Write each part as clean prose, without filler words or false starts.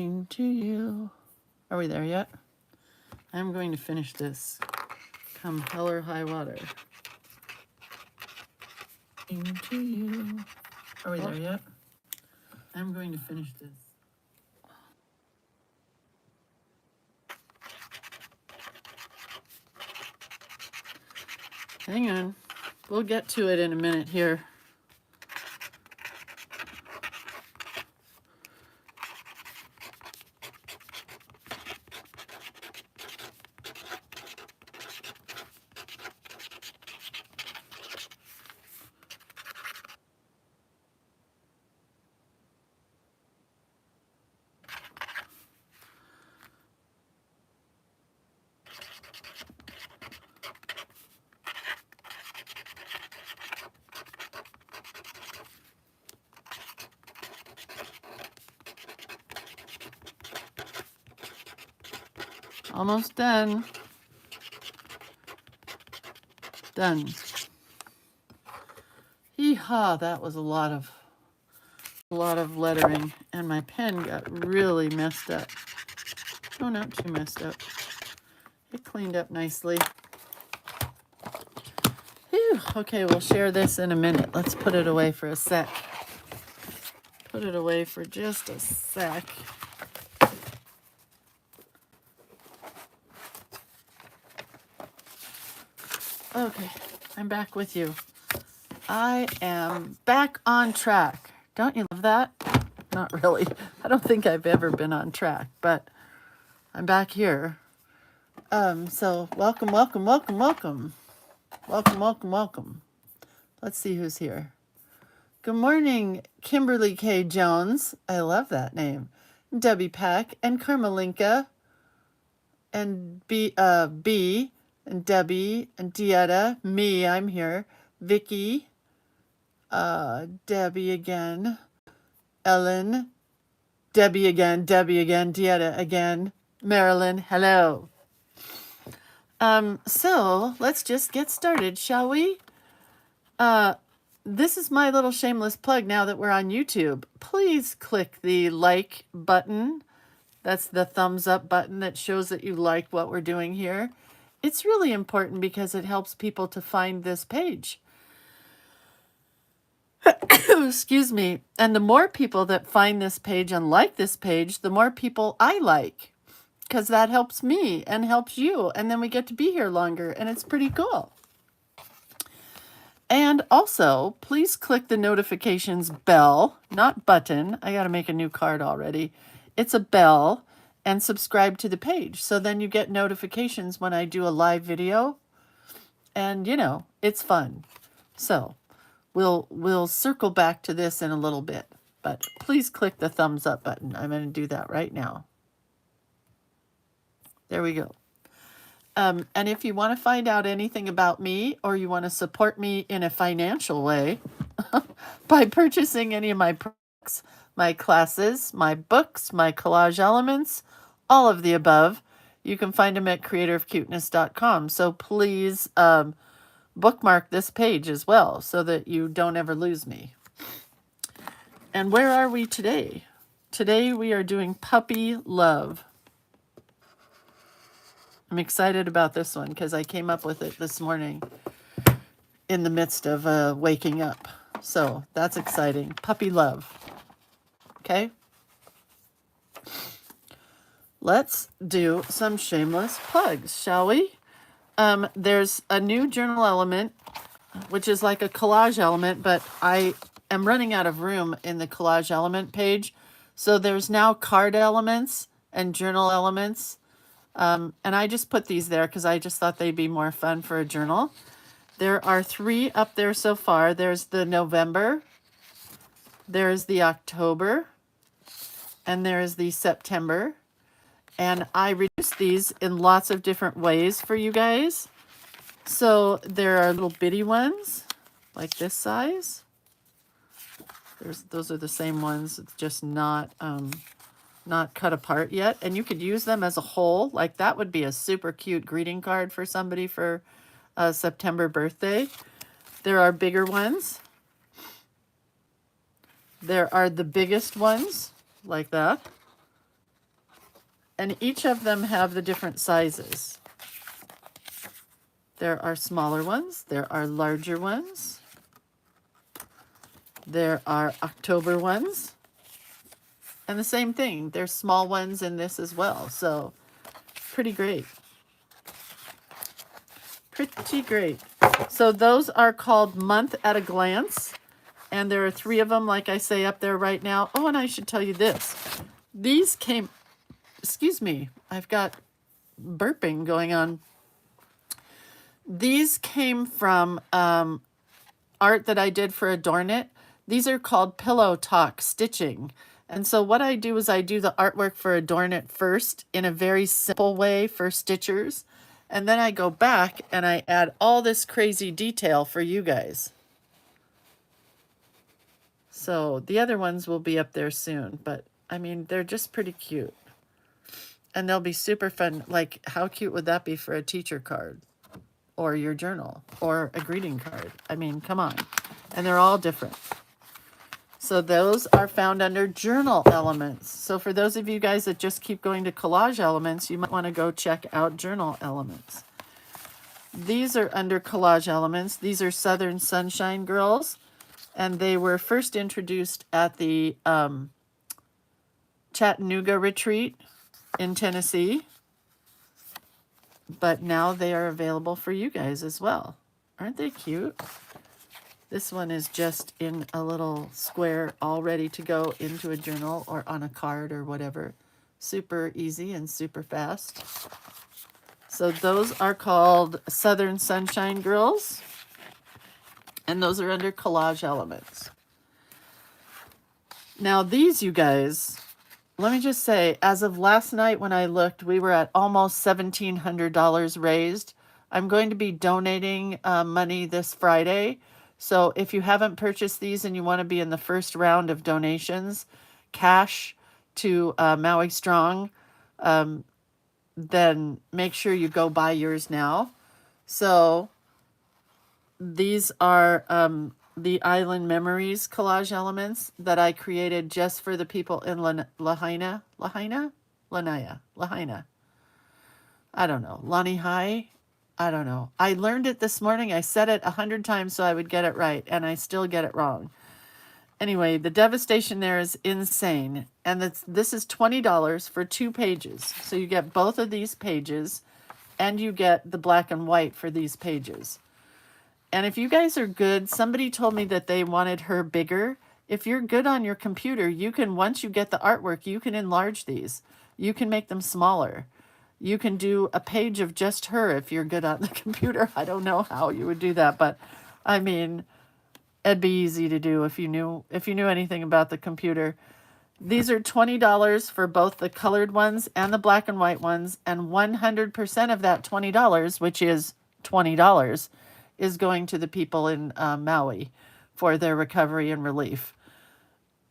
To you. Are we there yet? I'm going to finish this. Come hell or high water. To you. Are we there yet? I'm going to finish this. Hang on. We'll get to it in a minute here. Almost done. Done. Hee-haw, that was a lot of lettering, and my pen got really messed up. Oh, not too messed up. It cleaned up nicely. Whew. Okay, we'll share this in a minute. Let's put it away for a sec. Put it away for just a sec. Okay, I'm back with you. I am back on track. Don't you love that? Not really. I don't think I've ever been on track, but I'm back here. So welcome, welcome, welcome, welcome. Welcome, welcome, welcome. Let's see who's here. Good morning, Kimberly K. Jones. I love that name. Debbie Pack and Carmelinka and B and Debbie and Dieta. Me, I'm here. Vicky. Debbie again. Ellen. Debbie again. Dieta again. Marilyn, hello. So let's just get started, shall we? This is my little shameless plug now that we're on YouTube. Please click the like button. That's the thumbs up button that shows that you like what we're doing here. It's really important because it helps people to find this page. Excuse me. And the more people that find this page and like this page, the more people I like, because that helps me and helps you. And then we get to be here longer, and it's pretty cool. And also, please click the notifications bell, not button. I got to make a new card already. It's a bell, and subscribe to the page. So then you get notifications when I do a live video. And, you know, it's fun. So we'll circle back to this in a little bit. But please click the thumbs up button. I'm going to do that right now. There we go. And if you want to find out anything about me, or you want to support me in a financial way by purchasing any of my products, my classes, my books, my collage elements, all of the above, you can find them at creatorofcuteness.com. So please bookmark this page as well so that you don't ever lose me. And where are we today? Today we are doing Puppy Love. I'm excited about this one because I came up with it this morning in the midst of waking up. So that's exciting. Puppy Love. Okay? Let's do some shameless plugs, shall we? There's a new journal element, which is like a collage element, but I am running out of room in the collage element page. So there's now card elements and journal elements. And I just put these there because I just thought they'd be more fun for a journal. There are 3 up there so far. There's the November, there's the October, and there's the September. And I reduced these in lots of different ways for you guys. So there are little bitty ones, like this size. Those are the same ones. It's just not cut apart yet. And you could use them as a whole. Like that would be a super cute greeting card for somebody for a September birthday. There are bigger ones. There are the biggest ones, like that. And each of them have the different sizes. There are smaller ones. There are larger ones. There are October ones. And the same thing. There's small ones in this as well. So pretty great. Pretty great. So those are called Month at a Glance. And there are 3 of them, like I say, up there right now. Oh, and I should tell you this. These came, excuse me, I've got burping going on. These came from art that I did for Adornit. These are called Pillow Talk stitching. And so what I do is I do the artwork for Adornit first in a very simple way for stitchers. And then I go back and I add all this crazy detail for you guys. So the other ones will be up there soon, but I mean, they're just pretty cute. And they'll be super fun. Like, how cute would that be for a teacher card or your journal or a greeting card? I mean, come on. And they're all different. So those are found under journal elements. So for those of you guys that just keep going to collage elements, you might want to go check out journal elements. These are under collage elements. These are Southern Sunshine Girls. And they were first introduced at the Chattanooga retreat in Tennessee. But now they are available for you guys as well. Aren't they cute? This one is just in a little square, all ready to go into a journal or on a card or whatever. Super easy and super fast. So those are called Southern Sunshine Girls. And those are under collage elements. Now these, you guys, let me just say, as of last night when I looked, we were at almost $1,700 raised. I'm going to be donating money this Friday. So if you haven't purchased these and you want to be in the first round of donations, cash to Maui Strong, then make sure you go buy yours now. So these are the Island Memories collage elements that I created just for the people in Lahaina. I don't know. Lanihai? I don't know. I learned it this morning. I said it 100 times so I would get it right, and I still get it wrong. Anyway, the devastation there is insane. And this is $20 for 2 pages. So you get both of these pages, and you get the black and white for these pages. And if you guys are good, somebody told me that they wanted her bigger. If you're good on your computer, you can, once you get the artwork, you can enlarge these. You can make them smaller. You can do a page of just her if you're good on the computer. I don't know how you would do that, but I mean, it'd be easy to do if you knew anything about the computer. These are $20 for both the colored ones and the black and white ones, and 100% of that $20, which is $20, is going to the people in Maui for their recovery and relief.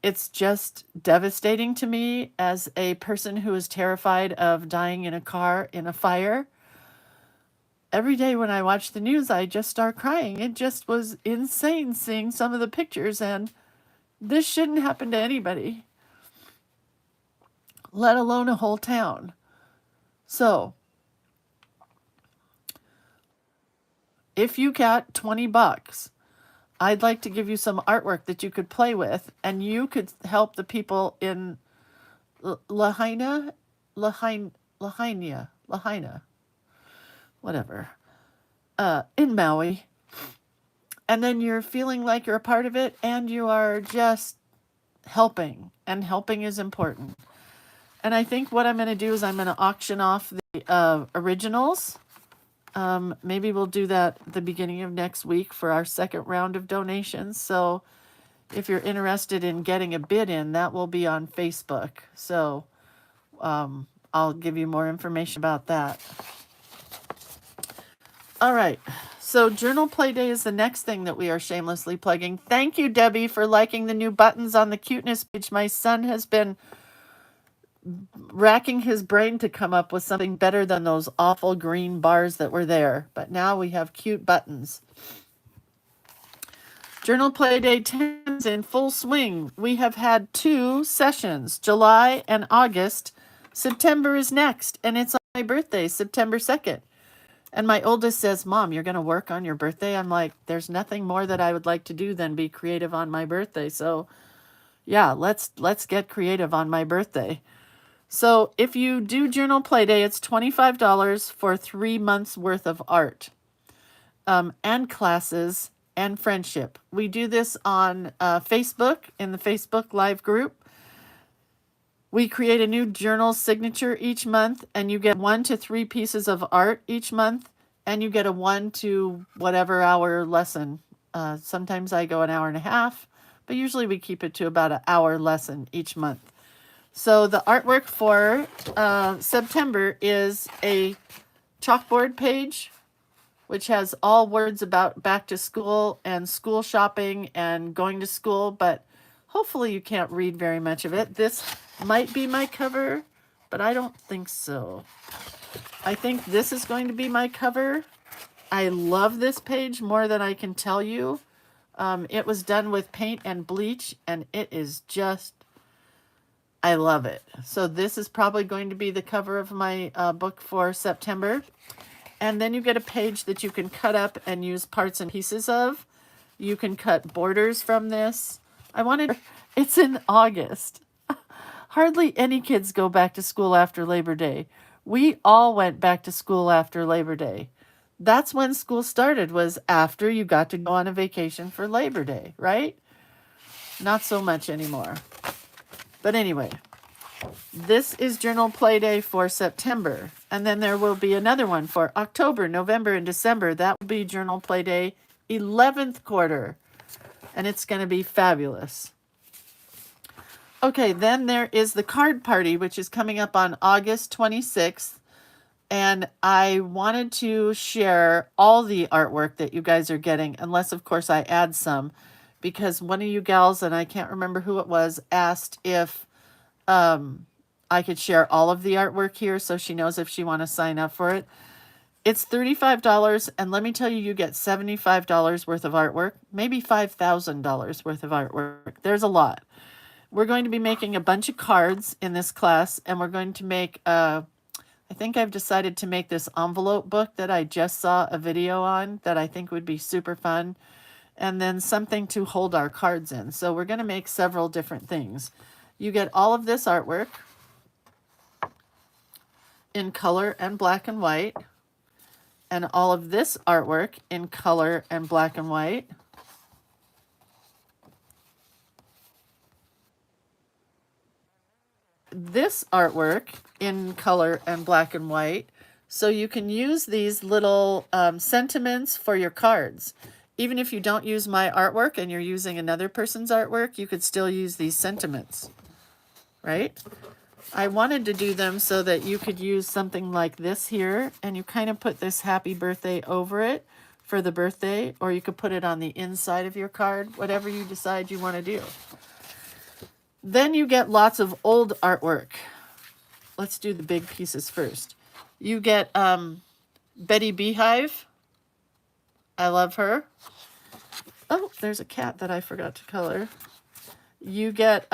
It's just devastating to me as a person who is terrified of dying in a car in a fire. Every day when I watch the news, I just start crying. It just was insane seeing some of the pictures, and this shouldn't happen to anybody, let alone a whole town. So if you got $20, I'd like to give you some artwork that you could play with, and you could help the people in Lahaina, whatever, in Maui. And then you're feeling like you're a part of it, and you are just helping, and helping is important. And I think what I'm going to do is I'm going to auction off the originals. Maybe we'll do that at the beginning of next week for our second round of donations. So if you're interested in getting a bid in, that will be on Facebook. So I'll give you more information about that. All right. So Journal Play Day is the next thing that we are shamelessly plugging. Thank you, Debbie, for liking the new buttons on the Cuteness page. My son has been racking his brain to come up with something better than those awful green bars that were there. But now we have cute buttons. Journal Play Day 10 is in full swing. We have had 2 sessions, July and August, September is next, and it's on my birthday, September 2nd. And my oldest says, Mom, you're going to work on your birthday? I'm like, there's nothing more that I would like to do than be creative on my birthday. So yeah, let's get creative on my birthday. So if you do Journal Play Day, it's $25 for 3 months worth of art, and classes and friendship. We do this on Facebook, in the Facebook Live group. We create a new journal signature each month, and you get 1 to 3 pieces of art each month, and you get a 1 to whatever hour lesson. Sometimes I go an hour and a half, but usually we keep it to about an hour lesson each month. So the artwork for September is a chalkboard page, which has all words about back to school and school shopping and going to school, but hopefully you can't read very much of it. This might be my cover, but I don't think so. I think this is going to be my cover. I love this page more than I can tell you. It was done with paint and bleach, and it is just, I love it. So this is probably going to be the cover of my book for September. And then you get a page that you can cut up and use parts and pieces of. You can cut borders from this. It's in August. Hardly any kids go back to school after Labor Day. We all went back to school after Labor Day. That's when school started, was after you got to go on a vacation for Labor Day, right? Not so much anymore. But anyway, this is Journal Play Day for September. And then there will be another one for October, November, and December. That will be Journal Play Day 11th quarter. And it's going to be fabulous. Okay, then there is the card party, which is coming up on August 26th. And I wanted to share all the artwork that you guys are getting, unless, of course, I add some. Because one of you gals, and I can't remember who it was, asked if I could share all of the artwork here so she knows if she wants to sign up for it. It's $35, and let me tell you, you get $75 worth of artwork, maybe $5,000 worth of artwork. There's a lot. We're going to be making a bunch of cards in this class, and we're going to make, I think I've decided to make this envelope book that I just saw a video on that I think would be super fun, and then something to hold our cards in. So we're going to make several different things. You get all of this artwork in color and black and white, and all of this artwork in color and black and white. This artwork in color and black and white. So you can use these little sentiments for your cards. Even if you don't use my artwork and you're using another person's artwork, you could still use these sentiments, right? I wanted to do them so that you could use something like this here, and you kind of put this happy birthday over it for the birthday, or you could put it on the inside of your card, whatever you decide you want to do. Then you get lots of old artwork. Let's do the big pieces first. You get Betty Beehive. I love her. Oh, there's a cat that I forgot to color. You get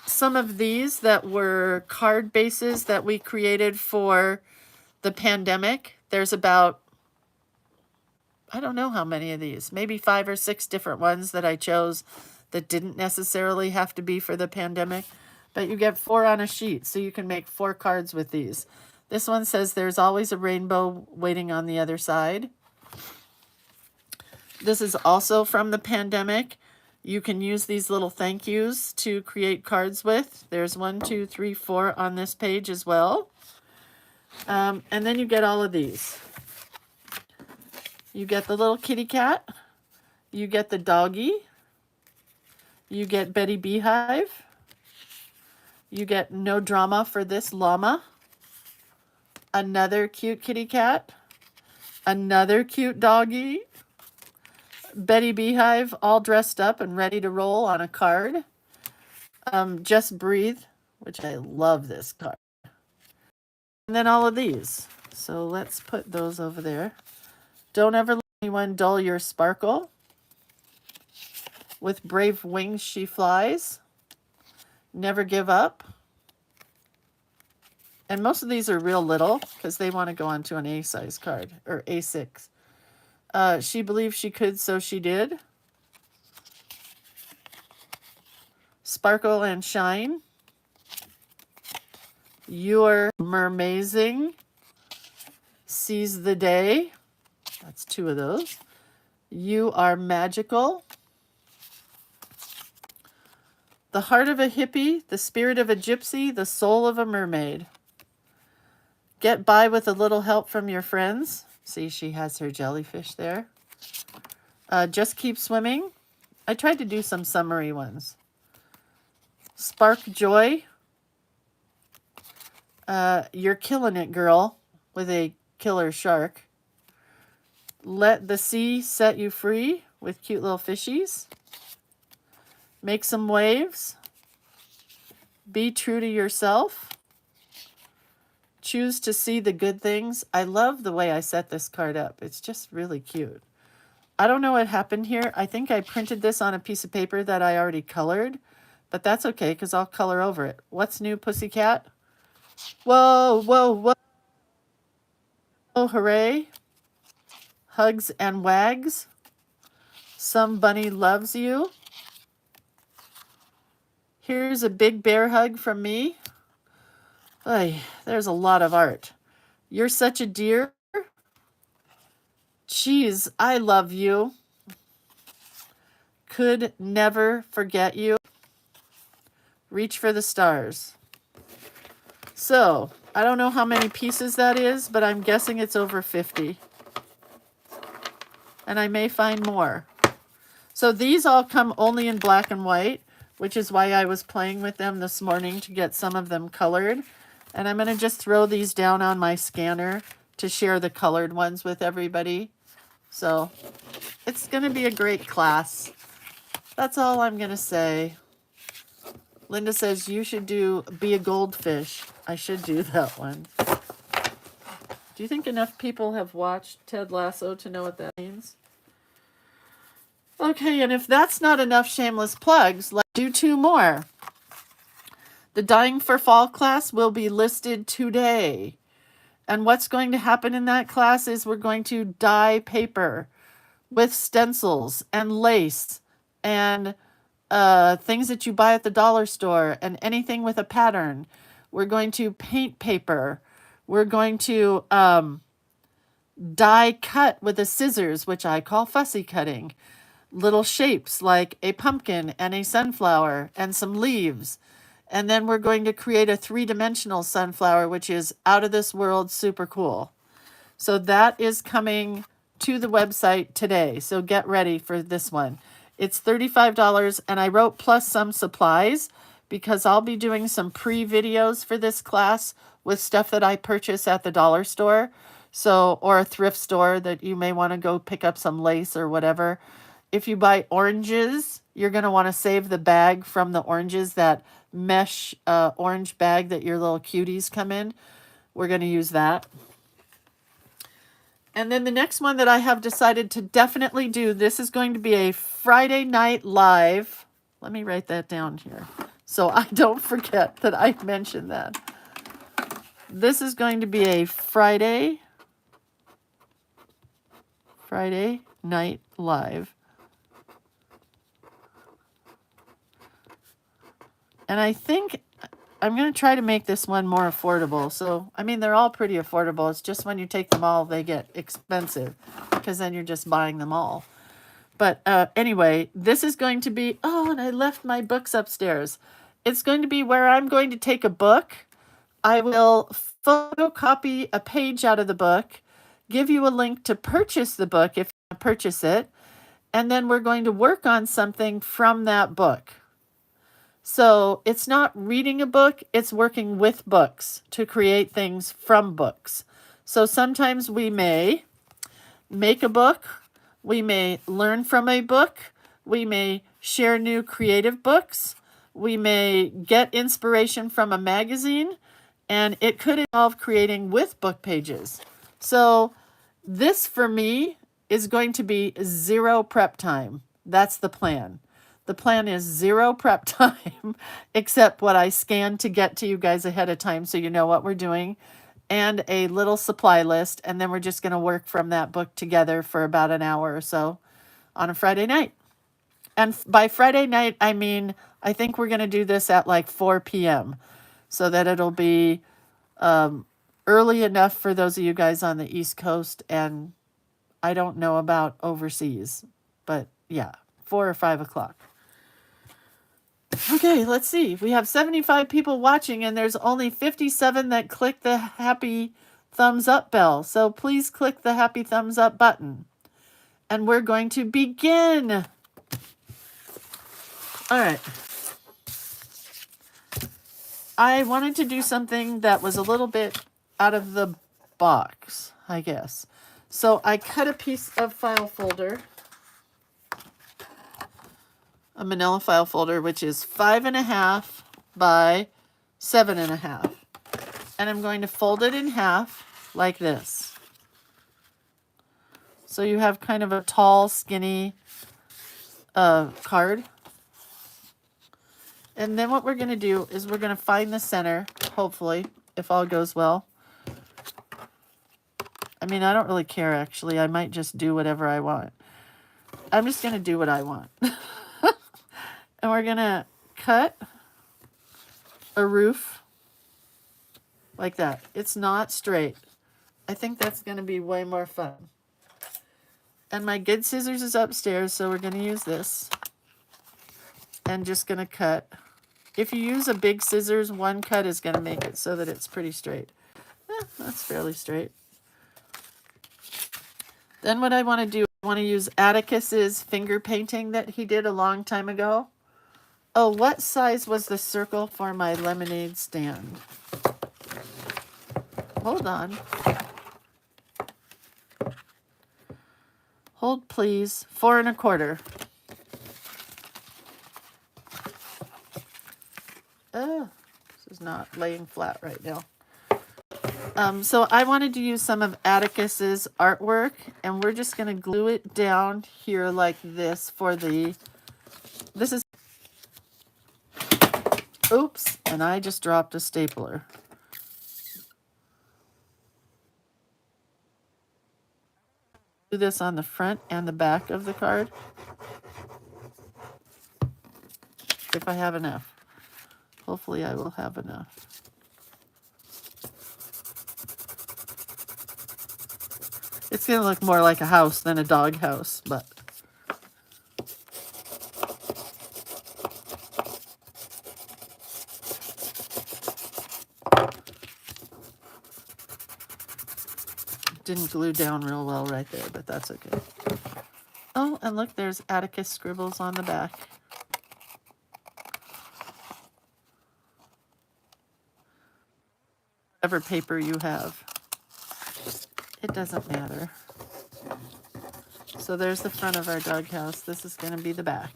some of these that were card bases that we created for the pandemic. There's about, I don't know how many of these, maybe 5 or 6 different ones that I chose that didn't necessarily have to be for the pandemic, but you get 4 on a sheet, so you can make 4 cards with these. This one says there's always a rainbow waiting on the other side. This is also from the pandemic. You can use these little thank yous to create cards with. There's 1, 2, 3, 4 on this page as well. And then you get all of these. You get the little kitty cat. You get the doggy. You get Betty Beehive. You get no drama for this llama. Another cute kitty cat. Another cute doggy. Betty Beehive all dressed up and ready to roll on a card. Just Breathe, which I love this card. And then all of these. So let's put those over there. Don't ever let anyone dull your sparkle. With brave wings she flies. Never give up. And most of these are real little because they want to go onto an A size card or A6. She believed she could, so she did. Sparkle and Shine. You're Mermazing. Seize the Day. That's 2 of those. You Are Magical. The Heart of a Hippie, the Spirit of a Gypsy, the Soul of a Mermaid. Get by with a little help from your friends. See, she has her jellyfish there. Just Keep Swimming. I tried to do some summary ones. Spark Joy. You're Killing It, Girl, with a killer shark. Let the Sea Set You Free, with cute little fishies. Make Some Waves. Be True to Yourself. Choose to See the Good Things. I love the way I set this card up. It's just really cute. I don't know what happened here. I think I printed this on a piece of paper that I already colored, but that's okay because I'll color over it. What's new, Pussycat? Whoa, whoa, whoa. Oh, hooray. Hugs and Wags. Some Bunny Loves You. Here's a big bear hug from me. Ay, there's a lot of art. You're Such a Dear. Cheese, I Love You. Could Never Forget You. Reach for the Stars. So, I don't know how many pieces that is, but I'm guessing it's over 50. And I may find more. So these all come only in black and white, which is why I was playing with them this morning to get some of them colored. And I'm going to just throw these down on my scanner to share the colored ones with everybody. So it's going to be a great class. That's all I'm going to say. Linda says you should do Be a Goldfish. I should do that one. Do you think enough people have watched Ted Lasso to know what that means? Okay, and if that's not enough shameless plugs, let's do 2 more. The Dying for Fall class will be listed today. And what's going to happen in that class is we're going to dye paper with stencils and lace and things that you buy at the dollar store and anything with a pattern. We're going to paint paper. We're going to die cut with the scissors, which I call fussy cutting. Little shapes like a pumpkin and a sunflower and some leaves. And then we're going to create a 3-dimensional sunflower, which is out of this world, super cool. So that is coming to the website today. So get ready for this one. It's $35, and I wrote plus some supplies because I'll be doing some pre-videos for this class with stuff that I purchase at the dollar store. So, or a thrift store that you may want to go pick up some lace or whatever. If you buy oranges, you're going to want to save the bag from the oranges, that mesh orange bag that your little cuties come in. We're going to use that. And then the next one that I have decided to definitely do, this is going to be a Friday night live. Let me write that down here so I don't forget that I mentioned that. This is going to be a Friday night live. And I think I'm going to try to make this one more affordable. So, I mean, they're all pretty affordable. It's just when you take them all, they get expensive because then you're just buying them all. But anyway, this is going to be, oh, and I left my books upstairs. It's going to be where I'm going to take a book. I will photocopy a page out of the book, give you a link to purchase the book if you want to purchase it, and then we're going to work on something from that book. So it's not reading a book, it's working with books to create things from books. So sometimes we may make a book, we may learn from a book, we may share new creative books, we may get inspiration from a magazine, and it could involve creating with book pages. So this for me is going to be 0 prep time. That's the plan. The plan is 0 prep time, except what I scan to get to you guys ahead of time so you know what we're doing, and a little supply list, and then we're just going to work from that book together for about an hour or so on a Friday night. And by Friday night, I mean, I think we're going to do this at like 4 p.m. so that it'll be early enough for those of you guys on the East Coast, and I don't know about overseas, but yeah, 4 or 5 o'clock. Okay, let's see. We have 75 people watching, and there's only 57 that click the happy thumbs up bell. So please click the happy thumbs up button. And we're going to begin. All right. I wanted to do something that was a little bit out of the box, I guess. So I cut a piece of file folder, a manila file folder, which is 5.5 by 7.5. And I'm going to fold it in half like this. So you have kind of a tall, skinny card. And then what we're going to do is we're going to find the center, hopefully, if all goes well. I mean, I don't really care, actually. I might just do whatever I want. I'm just going to do what I want. And we're going to cut a roof like that. It's not straight. I think that's going to be way more fun. And my good scissors is upstairs, so we're going to use this. And just going to cut. If you use a big scissors, one cut is going to make it so that it's pretty straight. That's fairly straight. Then what I want to do, I want to use Atticus's finger painting that he did a long time ago. Oh, what size was the circle for my lemonade stand? Hold on. Hold, please. 4 1/4. Oh, this is not laying flat right now. So I wanted to use some of Atticus's artwork, and we're just going to glue it down here like this for the... This is... Oops, and I just dropped a stapler. Do this on the front and the back of the card. If I have enough. Hopefully I will have enough. It's going to look more like a house than a dog house, but... Didn't glue down real well right there, but that's okay. Oh, and look, there's Atticus scribbles on the back. Whatever paper you have. It doesn't matter. So there's the front of our doghouse. This is going to be the back.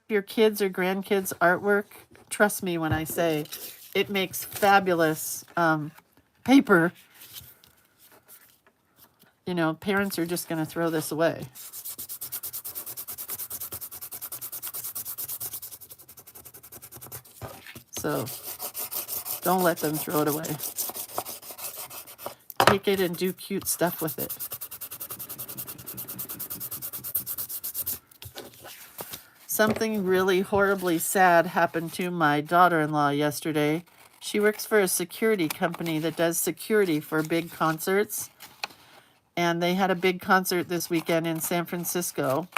Your kids or grandkids' artwork, trust me when I say it makes fabulous paper. You know, parents are just going to throw this away. So don't let them throw it away. Take it and do cute stuff with it. Something really horribly sad happened to my daughter-in-law yesterday. She works for a security company that does security for big concerts. And they had a big concert this weekend in San Francisco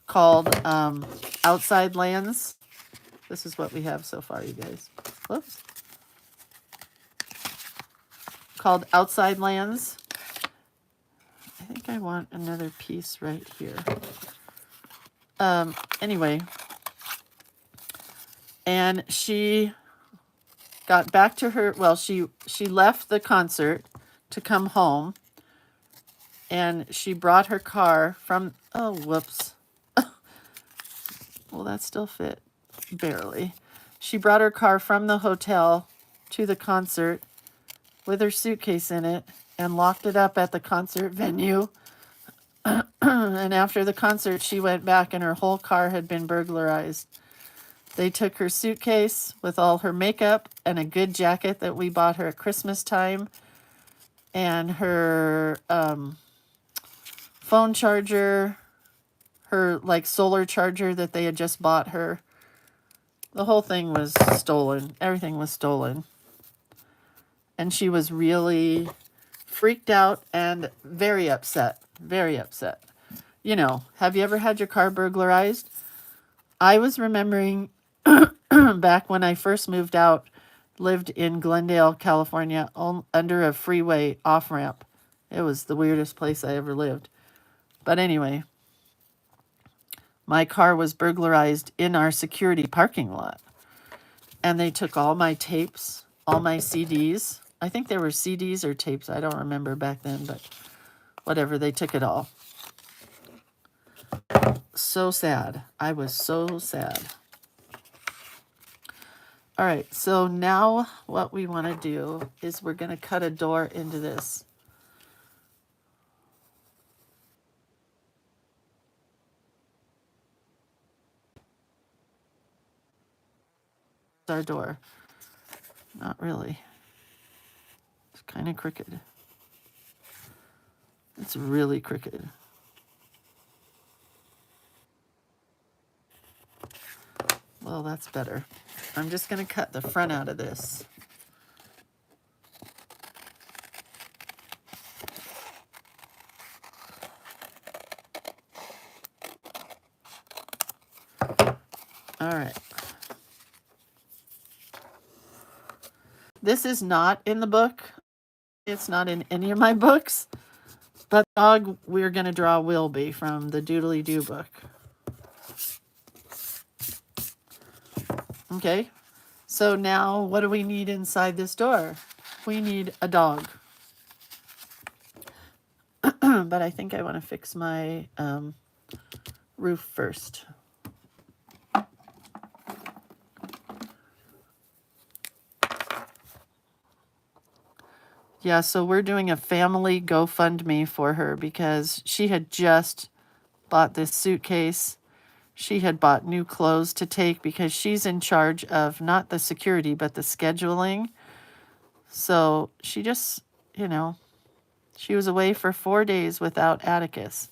called Outside Lands. This is what we have so far, you guys. Whoops. Called Outside Lands. I think I want another piece right here. Anyway, and she got back to her, well, she left the concert to come home, and she brought her car from, oh, whoops. Well, that still fit, barely. She brought her car from the hotel to the concert, with her suitcase in it and locked it up at the concert venue. And after the concert, she went back and her whole car had been burglarized. They took her suitcase with all her makeup and a good jacket that we bought her at Christmas time, and her phone charger, her like solar charger that they had just bought her. The whole thing was stolen. Everything was stolen. And she was really freaked out and very upset. Very upset. You know, have you ever had your car burglarized? I was remembering back when I first moved out, lived in Glendale, California, under a freeway off-ramp. It was the weirdest place I ever lived. But anyway, my car was burglarized in our security parking lot. And they took all my tapes, all my CDs. I think there were CDs or tapes. I don't remember back then, but whatever. They took it all. So sad. I was so sad. All right, so now what we want to do is we're going to cut a door into this. Our door. Not really. It's kind of crooked. It's really crooked. Well, that's better. I'm just going to cut the front out of this. All right. This is not in the book. It's not in any of my books. But the dog we're going to draw will be from the Doodly Doo book. Okay. So now what do we need inside this door? We need a dog. But I think I want to fix my roof first. Yeah, so we're doing a family GoFundMe for her because she had just bought this suitcase. She had bought new clothes to take because she's in charge of not the security, but the scheduling. So she just, you know, she was away for 4 days without Atticus.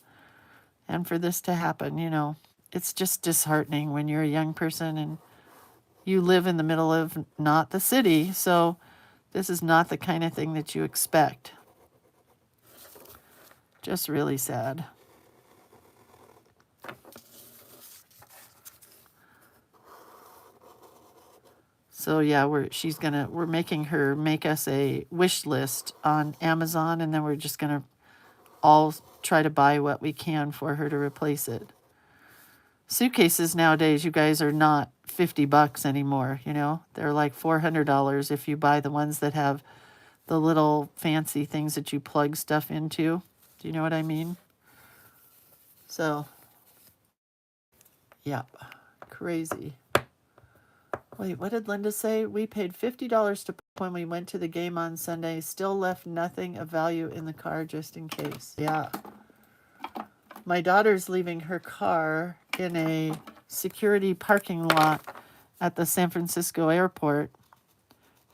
And for this to happen, you know, it's just disheartening when you're a young person and you live in the middle of not the city. So this is not the kind of thing that you expect. Just really sad. So yeah, we're making her make us a wish list on Amazon, and then we're just gonna all try to buy what we can for her to replace it. Suitcases nowadays, you guys, are not $50 anymore, you know? They're like $400 if you buy the ones that have the little fancy things that you plug stuff into. Do you know what I mean? So, yeah, crazy. Wait, what did Linda say? We paid $50 to when we went to the game on Sunday. Still left nothing of value in the car just in case. Yeah. My daughter's leaving her car in a security parking lot at the San Francisco airport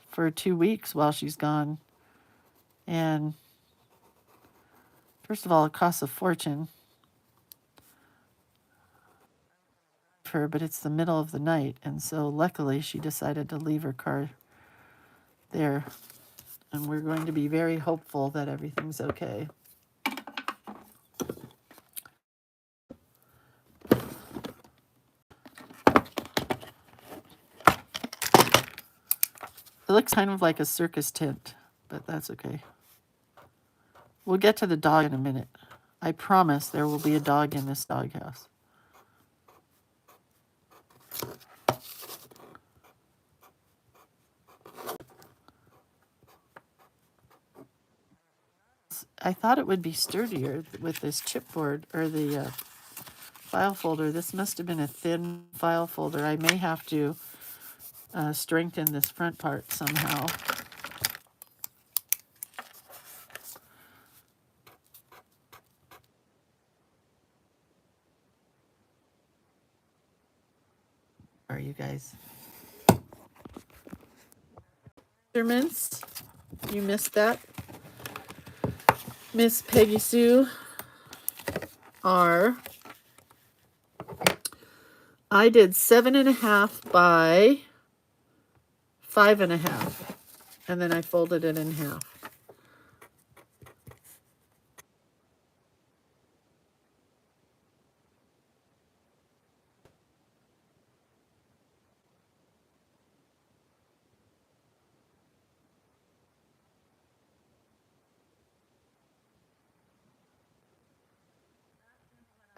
for 2 weeks while she's gone. And first of all, it costs a fortune for her, but it's the middle of the night. And so luckily she decided to leave her car there. And we're going to be very hopeful that everything's okay. It looks kind of like a circus tent, but that's okay. We'll get to the dog in a minute. I promise there will be a dog in this doghouse. I thought it would be sturdier with this chipboard or the file folder. This must have been a thin file folder. I may have to strengthen this front part somehow. far, you guys. Measurements. You missed that. Miss Peggy Sue are, I did 7.5 by 5.5, and then I folded it in half.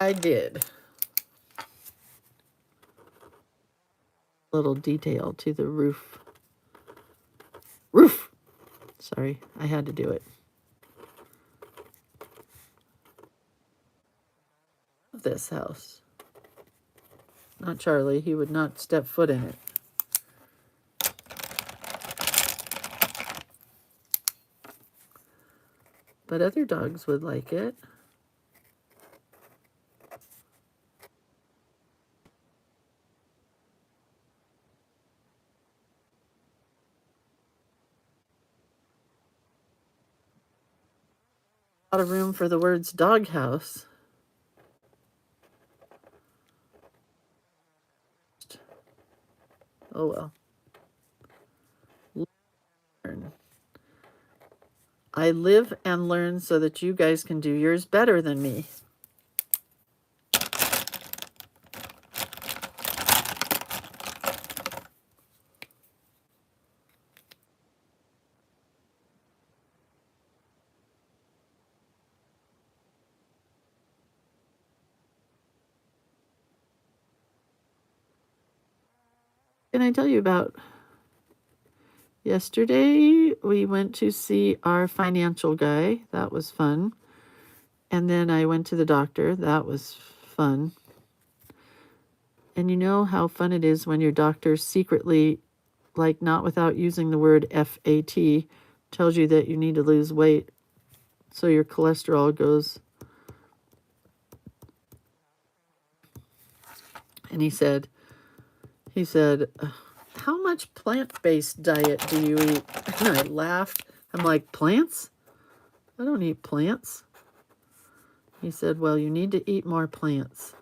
I did. Little detail to the roof. Sorry, I had to do it. This house. Not Charlie. He would not step foot in it. But other dogs would like it. A lot of room for the words doghouse. Oh well. Learn. I live and learn so that you guys can do yours better than me. Can I tell you about yesterday? We went to see our financial guy. That was fun. And then I went to the doctor. That was fun. And you know how fun it is when your doctor secretly, like not without using the word FAT, tells you that you need to lose weight so your cholesterol goes. And he said, how much plant-based diet do you eat? And I laughed. I'm like, plants? I don't eat plants. He said, well, you need to eat more plants.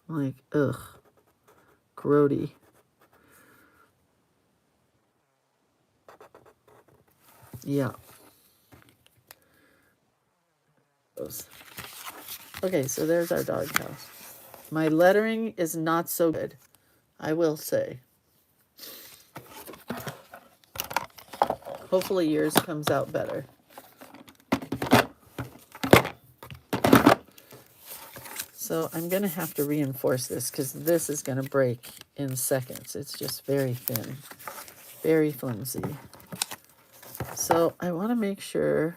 I'm like, ugh, grody. Yeah. Okay, so there's our doghouse. My lettering is not so good, I will say. Hopefully yours comes out better. So I'm going to have to reinforce this because this is going to break in seconds. It's just very thin, very flimsy. So I want to make sure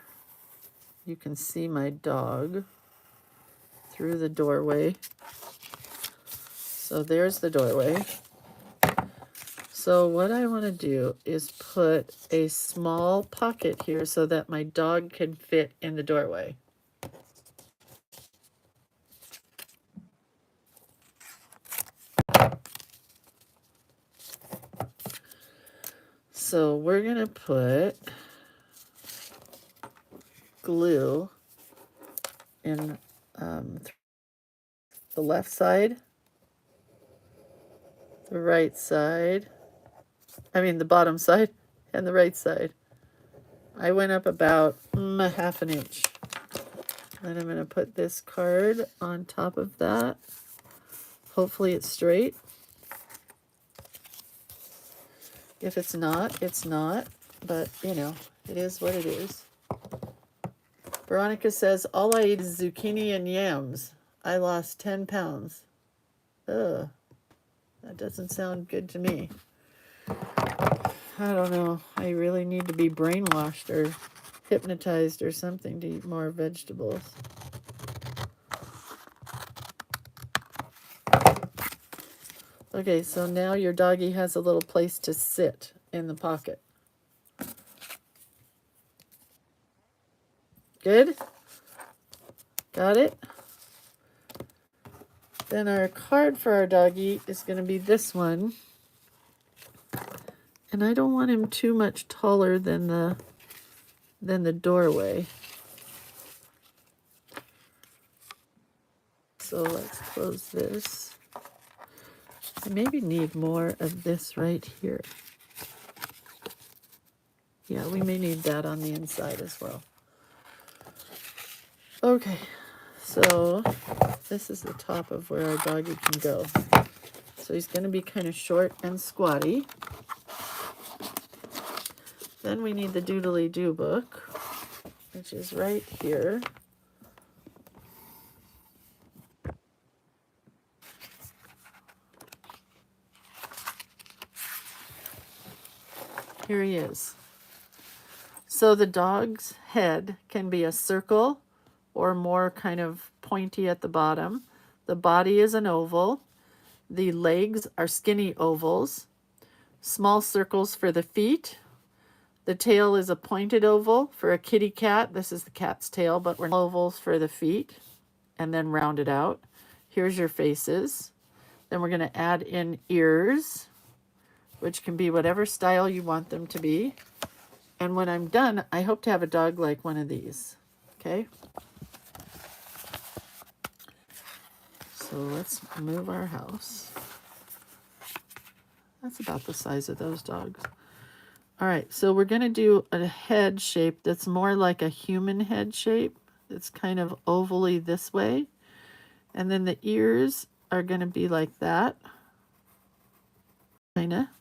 you can see my dog through the doorway. So there's the doorway. So what I want to do is put a small pocket here so that my dog can fit in the doorway. So we're going to put glue in the left side, the right side, the bottom side, and the right side. I went up about half an inch. Then I'm going to put this card on top of that. Hopefully it's straight. If it's not, it's not. But, you know, it is what it is. Veronica says, all I eat is zucchini and yams. I lost 10 pounds. Ugh. That doesn't sound good to me. I don't know. I really need to be brainwashed or hypnotized or something to eat more vegetables. Okay, so now your doggy has a little place to sit in the pocket. Good? Got it? Then our card for our doggy is going to be this one. And I don't want him too much taller than the doorway. So let's close this. I maybe need more of this right here. Yeah, we may need that on the inside as well. Okay, so this is the top of where our doggy can go. So he's going to be kind of short and squatty. Then we need the Doodly Doo book, which is right here. Here he is. So the dog's head can be a circle or more kind of pointy at the bottom. The body is an oval. The legs are skinny ovals. Small circles for the feet. The tail is a pointed oval for a kitty cat. This is the cat's tail, but we're ovals for the feet and then round it out. Here's your faces. Then we're going to add in ears, which can be whatever style you want them to be. And when I'm done, I hope to have a dog like one of these. Okay? So let's move our house. That's about the size of those dogs. All right, so we're going to do a head shape that's more like a human head shape. It's kind of ovally this way. And then the ears are going to be like that. Kinda.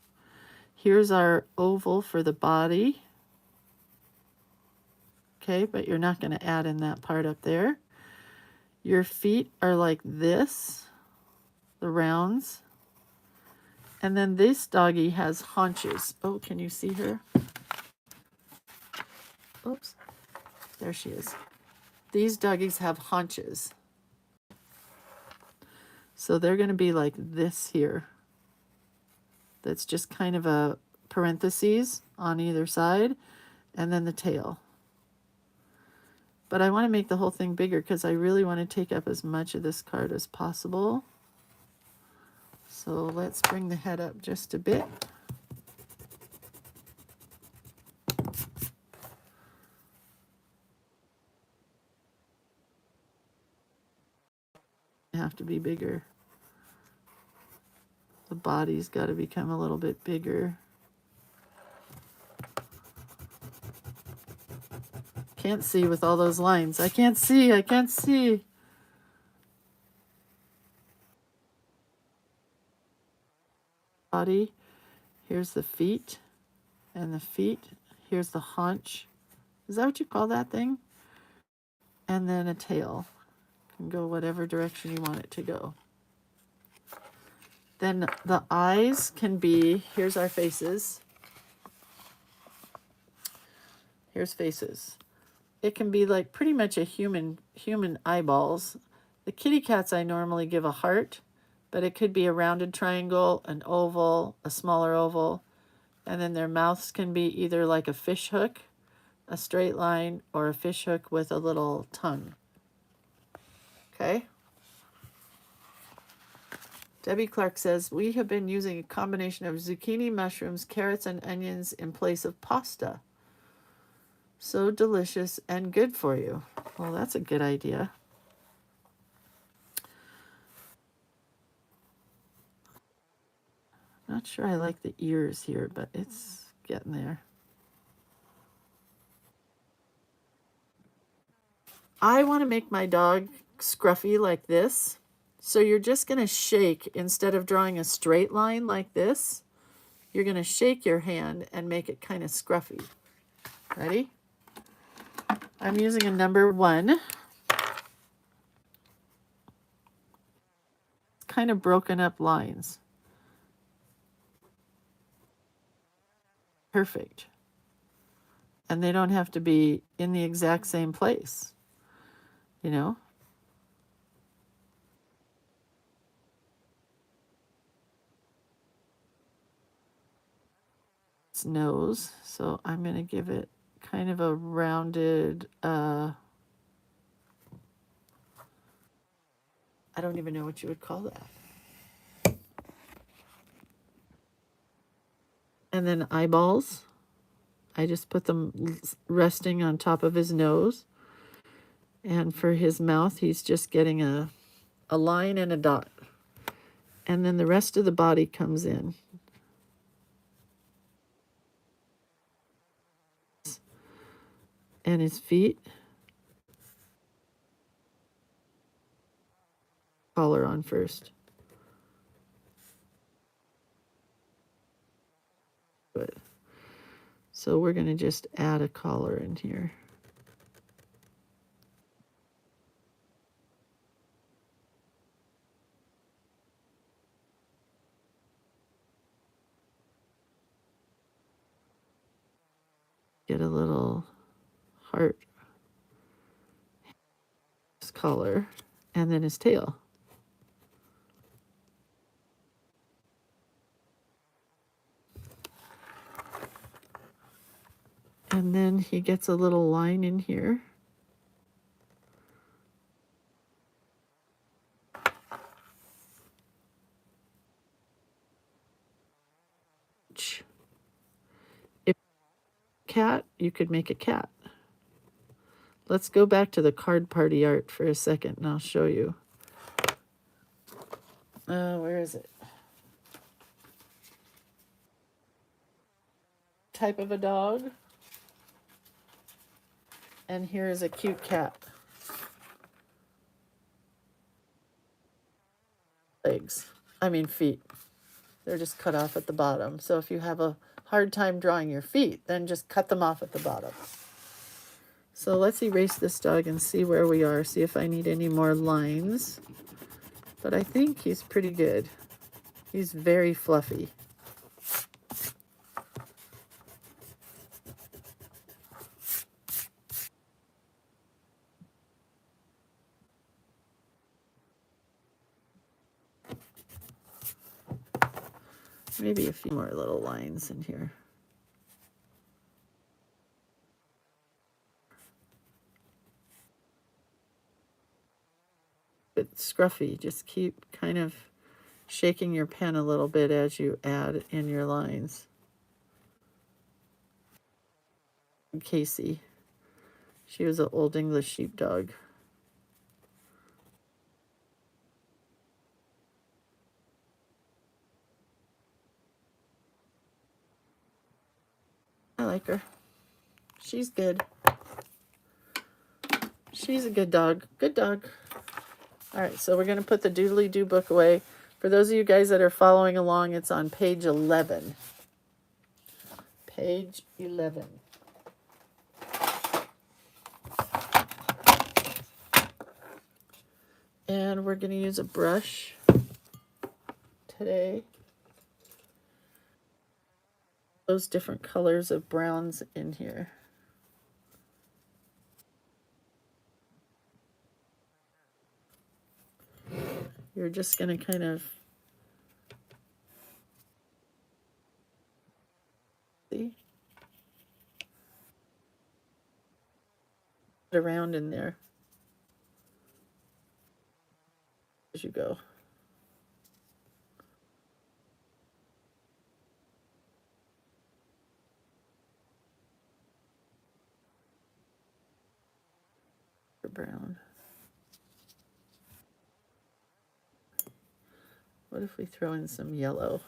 Here's our oval for the body. Okay, but you're not going to add in that part up there. Your feet are like this, the rounds. And then this doggy has haunches. Oh, can you see her? Oops. There she is. These doggies have haunches. So they're going to be like this here. That's just kind of a parentheses on either side. And then the tail. But I want to make the whole thing bigger because I really want to take up as much of this card as possible. So let's bring the head up just a bit. Have to be bigger. The body's got to become a little bit bigger. Can't see with all those lines. I can't see. I can't see. Body. Here's the feet. And the feet. Here's the haunch. Is that what you call that thing? And then a tail. Can go whatever direction you want it to go. Then the eyes can be, here's our faces. Here's faces. It can be like pretty much a human eyeballs. The kitty cats I normally give a heart, but it could be a rounded triangle, an oval, a smaller oval, and then their mouths can be either like a fish hook, a straight line, or a fish hook with a little tongue. Okay? Debbie Clark says, we have been using a combination of zucchini, mushrooms, carrots, and onions in place of pasta. So delicious and good for you. Well, that's a good idea. Not sure I like the ears here, but it's getting there. I want to make my dog scruffy like this. So you're just going to shake, instead of drawing a straight line like this, you're going to shake your hand and make it kind of scruffy. Ready? I'm using a number 1. It's kind of broken up lines. Perfect. And they don't have to be in the exact same place, you know? Its nose, so I'm going to give it kind of a rounded, I don't even know what you would call that. And then eyeballs. I just put them resting on top of his nose. And for his mouth, he's just getting a line and a dot. And then the rest of the body comes in. And his feet. Collar on first. Good. So we're going to just add a collar in here. Get a little heart collar, and then his tail. And then he gets a little line in here. If cat, you could make a cat. Let's go back to the card party art for a second, and I'll show you. Where is it? Type of a dog. And here is a cute cat. Legs. I mean feet. They're just cut off at the bottom. So if you have a hard time drawing your feet, then just cut them off at the bottom. So let's erase this dog and see where we are. See if I need any more lines. But I think he's pretty good. He's very fluffy. Maybe a few more little lines in here. It's scruffy. Just keep kind of shaking your pen a little bit as you add in your lines. Casey. She was an Old English sheepdog. I like her. She's good. She's a good dog. Good dog. All right, so we're going to put the Doodly Doo book away. For those of you guys that are following along, it's on page 11. Page 11. And we're going to use a brush today. Those different colors of browns in here. You're just going to kind of see around in there as you go. Brown. What if we throw in some yellow?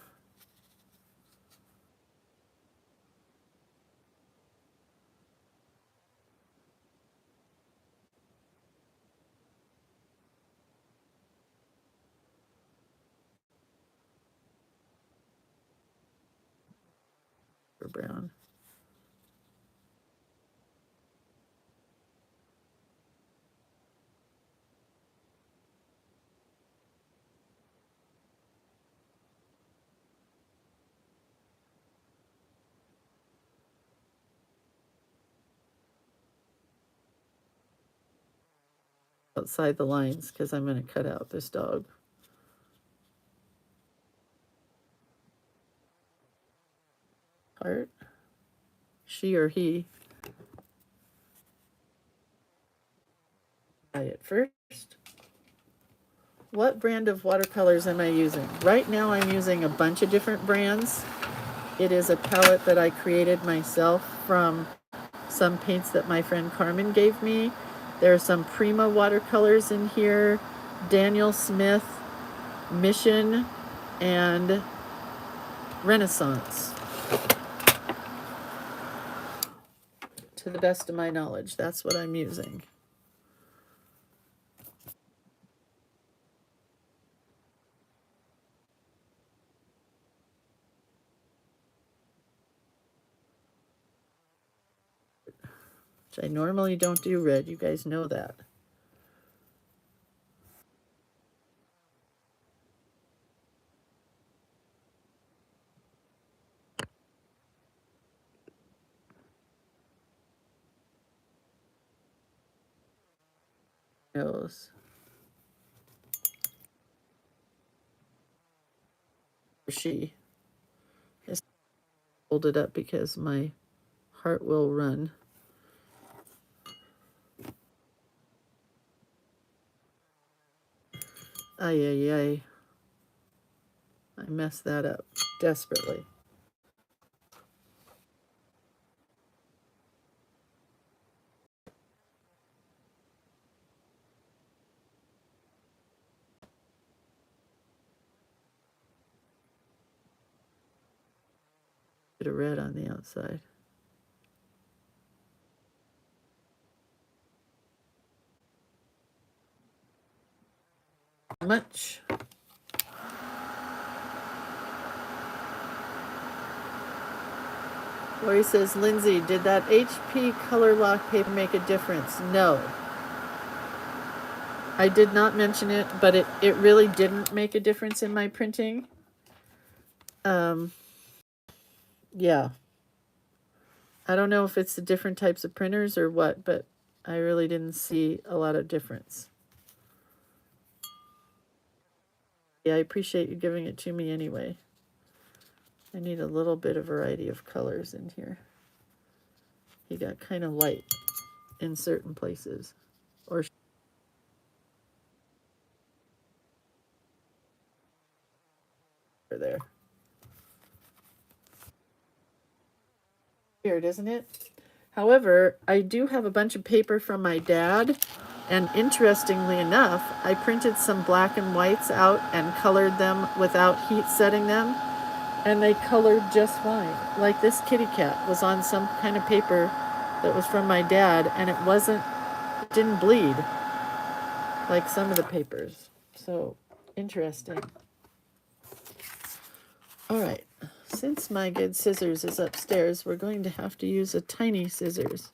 Or brown. Outside the lines because I'm going to cut out this dog. Heart. She or he. Try it first. What brand of watercolors am I using? Right now I'm using a bunch of different brands. It is a palette that I created myself from some paints that my friend Carmen gave me. There are some Prima watercolors in here, Daniel Smith, Mission, and Renaissance. To the best of my knowledge, that's what I'm using. Which I normally don't do red. You guys know that. Knows. She. Just hold it up because my heart will run. Ay, ay, ay. I messed that up desperately. Bit of red on the outside. Much. Lori says, Lindsay, did that HP color lock paper make a difference? No. I did not mention it, but it really didn't make a difference in my printing. Yeah. I don't know if it's the different types of printers or what, but I really didn't see a lot of difference. Yeah, I appreciate you giving it to me anyway. I need a little bit of variety of colors in here. He got kind of light in certain places. Or there. Weird, isn't it? However, I do have a bunch of paper from my dad, and interestingly enough, I printed some black and whites out and colored them without heat setting them, and they colored just fine. Like this kitty cat was on some kind of paper that was from my dad, and it didn't bleed like some of the papers. So, interesting. All right, since my good scissors is upstairs, we're going to have to use a tiny scissors.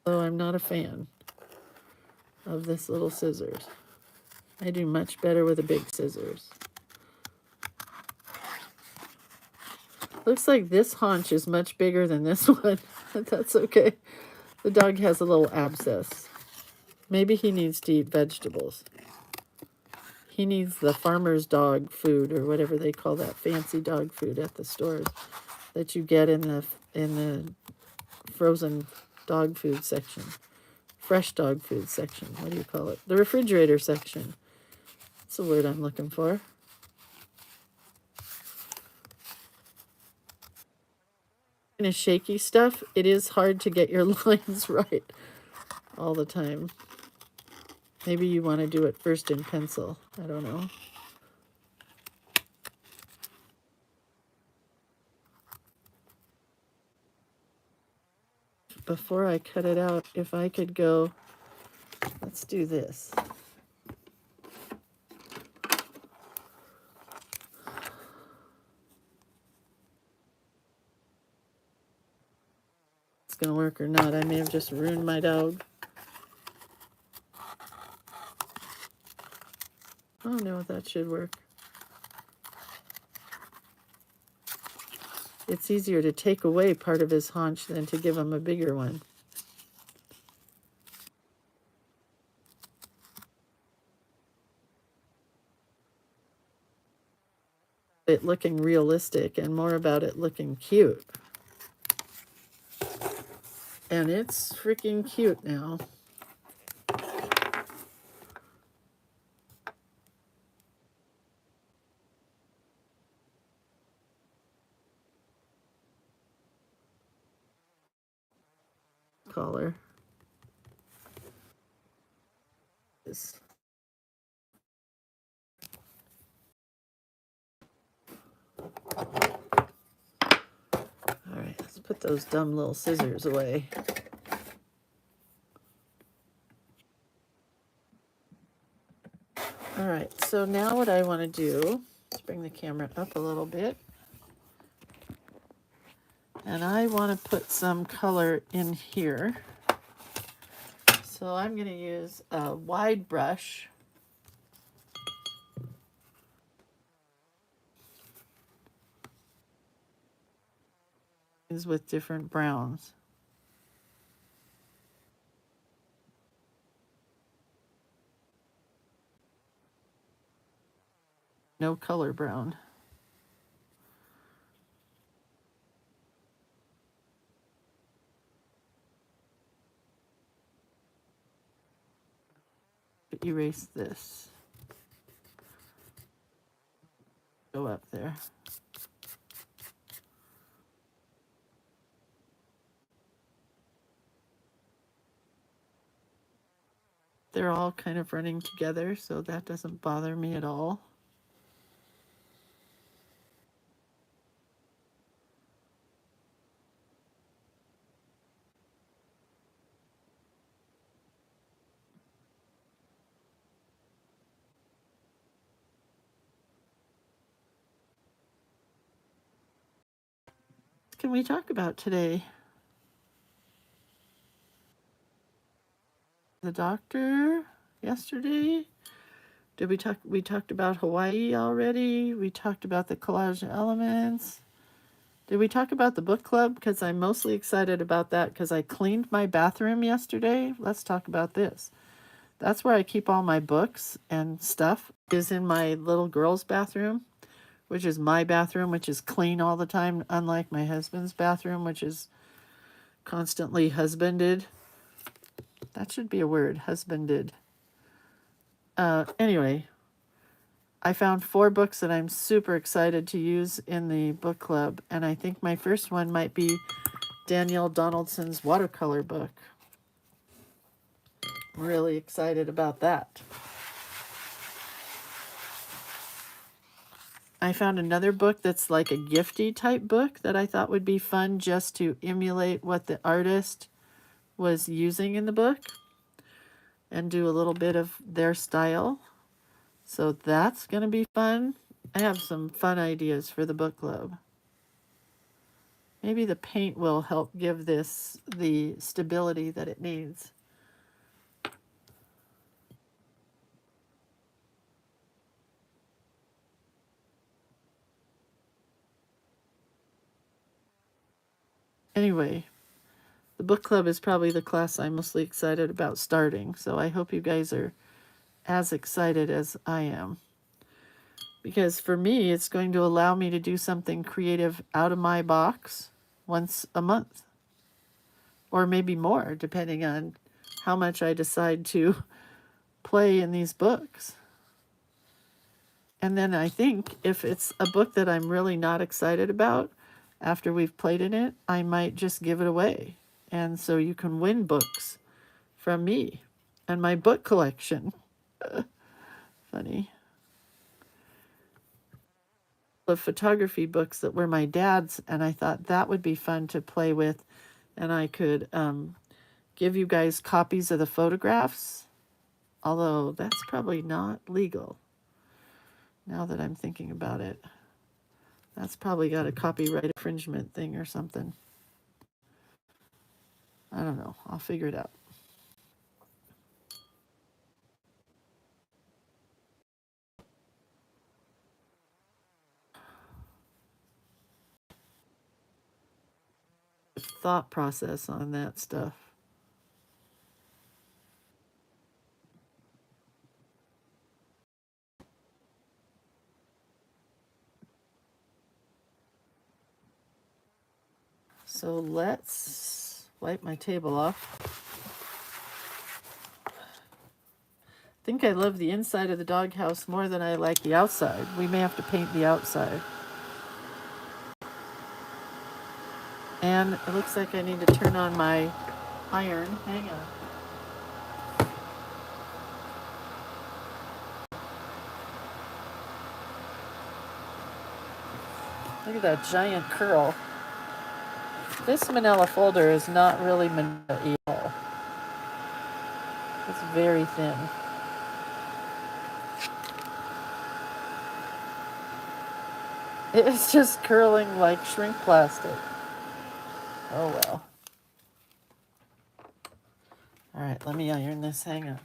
Though I'm not a fan of this little scissors. I do much better with the big scissors. Looks like this haunch is much bigger than this one, but that's okay. The dog has a little abscess. Maybe he needs to eat vegetables. He needs the farmer's dog food, or whatever they call that fancy dog food at the stores that you get in the frozen dog food section. Fresh dog food section. What do you call it? The refrigerator section. That's the word I'm looking for. Kind of shaky stuff, it is hard to get your lines right all the time. Maybe you want to do it first in pencil. I don't know. Before I cut it out, if I could go, let's do this. It's going to work or not. I may have just ruined my dog. Oh no, that should work. It's easier to take away part of his haunch than to give him a bigger one. It looking realistic and more about it looking cute. And it's freaking cute now. collar. This. All right, let's put those dumb little scissors away. All right, so now what I want to do is bring the camera up a little bit. And I want to put some color in here. So I'm going to use a wide brush. With different browns. No color brown. Erase this. Go up there. They're all kind of running together, so that doesn't bother me at all. What can we talk about today? The doctor yesterday. Did we talk? We talked about Hawaii already. We talked about the collage elements. Did we talk about the book club? Because I'm mostly excited about that because I cleaned my bathroom yesterday. Let's talk about this. That's where I keep all my books and stuff, is in my little girl's bathroom, which is my bathroom, which is clean all the time, unlike my husband's bathroom, which is constantly husbanded. That should be a word, husbanded. Anyway, I found 4 books that I'm super excited to use in the book club, and I think my first one might be Danielle Donaldson's watercolor book. I'm really excited about that. I found another book that's like a gifty type book that I thought would be fun just to emulate what the artist was using in the book and do a little bit of their style. So that's going to be fun. I have some fun ideas for the book club. Maybe the paint will help give this the stability that it needs. Anyway, the book club is probably the class I'm mostly excited about starting. So I hope you guys are as excited as I am. Because for me, it's going to allow me to do something creative out of my box once a month. Or maybe more, depending on how much I decide to play in these books. And then I think if it's a book that I'm really not excited about, after we've played in it, I might just give it away. And so you can win books from me and my book collection. Funny. Of photography books that were my dad's, and I thought that would be fun to play with, and I could give you guys copies of the photographs, although that's probably not legal now that I'm thinking about it. That's probably got a copyright infringement thing or something. I don't know. I'll figure it out. Thought process on that stuff. So let's wipe my table off. I think I love the inside of the doghouse more than I like the outside. We may have to paint the outside. And it looks like I need to turn on my iron. Hang on. Look at that giant curl. This manila folder is not really manila at all. It's very thin. It's just curling like shrink plastic. Oh well. All right, let me iron this. Hang on.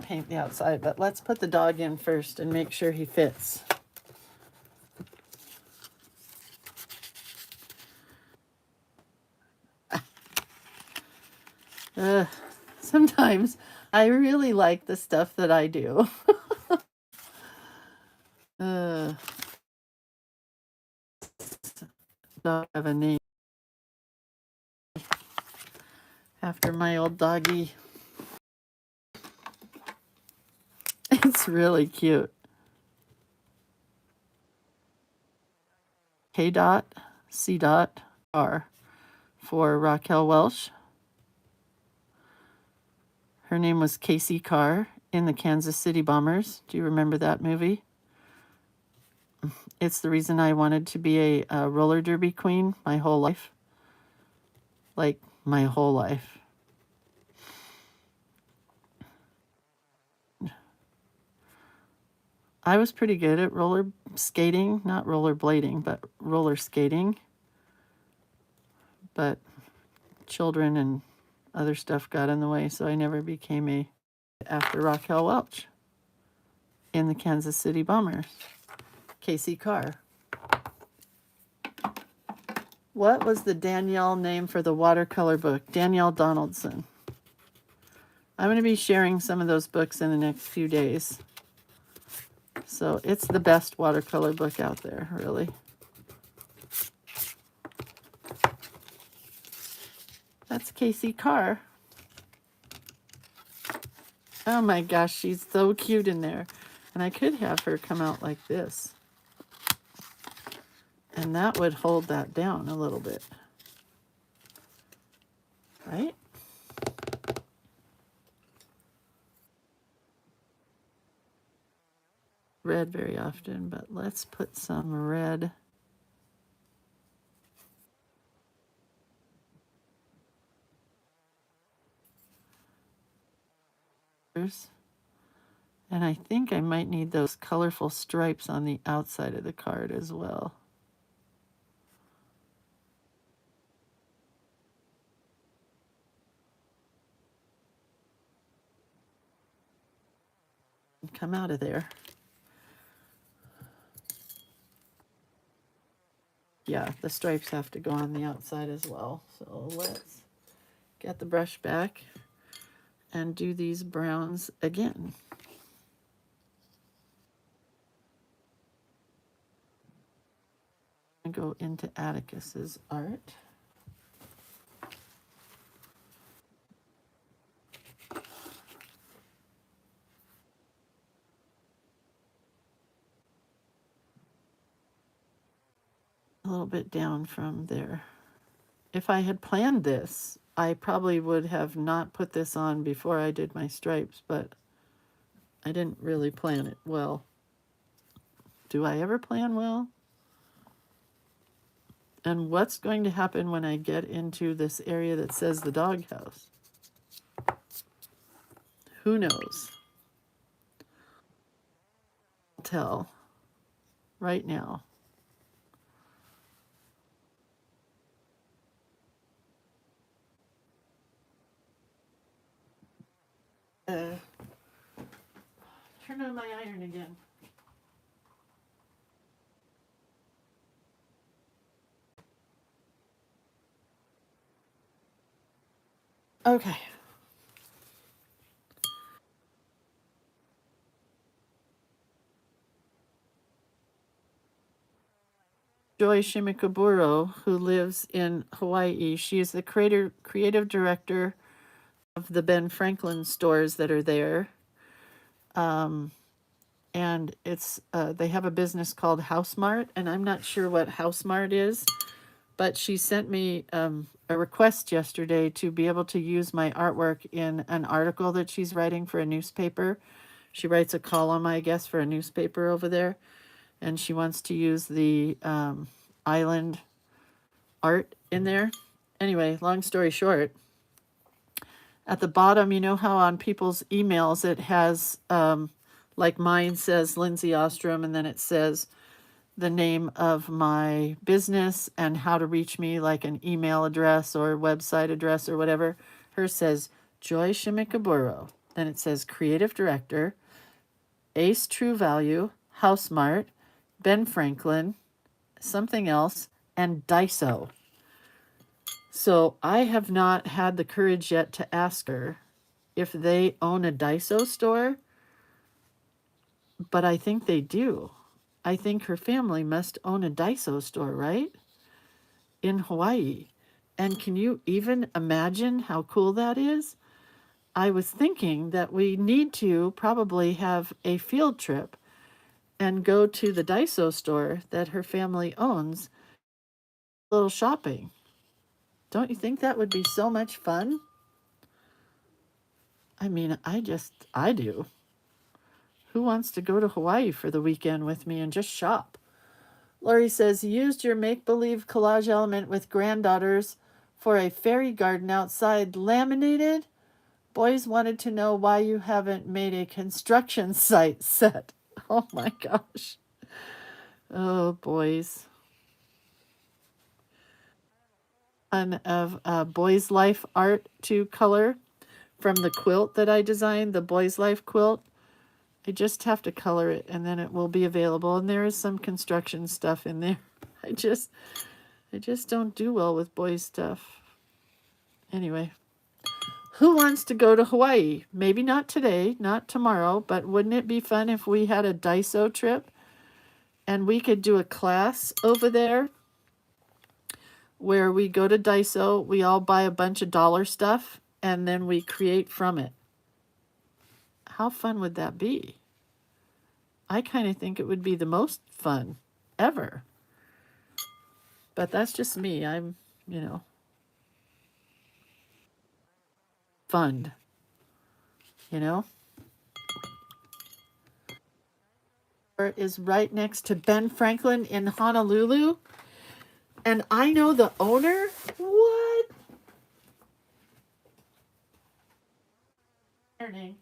Paint the outside, but let's put the dog in first and make sure he fits. Sometimes I really like the stuff that I do. Don't have a name after my old doggy. It's really cute. K dot, C dot, R for Raquel Welch. Her name was Casey Carr in the Kansas City Bombers. Do you remember that movie? It's the reason I wanted to be a roller derby queen my whole life. Like, my whole life. I was pretty good at roller skating, not roller blading, but roller skating. But children and other stuff got in the way, so I never became a after Raquel Welch in the Kansas City Bombers. Casey Carr. What was the Danielle name for the watercolor book? Danielle Donaldson. I'm going to be sharing some of those books in the next few days. So it's the best watercolor book out there, really. That's Casey Carr. Oh my gosh, she's so cute in there. And I could have her come out like this. And that would hold that down a little bit. Right? Red very often, but let's put some red. And I think I might need those colorful stripes on the outside of the card as well. Come out of there. Yeah, the stripes have to go on the outside as well. So let's get the brush back and do these browns again. And go into Atticus's art. A little bit down from there. If I had planned this, I probably would have not put this on before I did my stripes, but I didn't really plan it well. Do I ever plan well? And what's going to happen when I get into this area that says the doghouse? Who knows? I'll tell right now. Turn on my iron again. Okay. Joy Shimikaburo, who lives in Hawaii. She is the creative director of the Ben Franklin stores that are there. And it's they have a business called House Mart, and I'm not sure what House Mart is, but she sent me a request yesterday to be able to use my artwork in an article that she's writing for a newspaper. She writes a column, I guess, for a newspaper over there, and she wants to use the island art in there. Anyway, long story short, at the bottom, you know how on people's emails it has, like mine says Lindsay Ostrom, and then it says the name of my business and how to reach me, like an email address or website address or whatever. Hers says Joy Shimikaburo. Then it says Creative Director, Ace True Value, House Mart, Ben Franklin, something else, and Daiso. So I have not had the courage yet to ask her if they own a Daiso store, but I think they do. I think her family must own a Daiso store, right? In Hawaii. And can you even imagine how cool that is? I was thinking that we need to probably have a field trip and go to the Daiso store that her family owns, a little shopping. Don't you think that would be so much fun? I mean, I do. Who wants to go to Hawaii for the weekend with me and just shop? Lori says, you used your make-believe collage element with granddaughters for a fairy garden outside laminated. Boys wanted to know why you haven't made a construction site set. Oh my gosh. Oh, boys. Ton of boys' life art to color from the quilt that I designed, the boys' life quilt. I just have to color it and then it will be available. And there is some construction stuff in there. I just don't do well with boys' stuff. Anyway, who wants to go to Hawaii? Maybe not today, not tomorrow, but wouldn't it be fun if we had a Daiso trip and we could do a class over there where we go to Daiso, we all buy a bunch of dollar stuff, and then we create from it? How fun would that be? I kind of think it would be the most fun ever. But that's just me. I'm, fun, you know? Is right next to Ben Franklin in Honolulu. And I know the owner. What? Morning.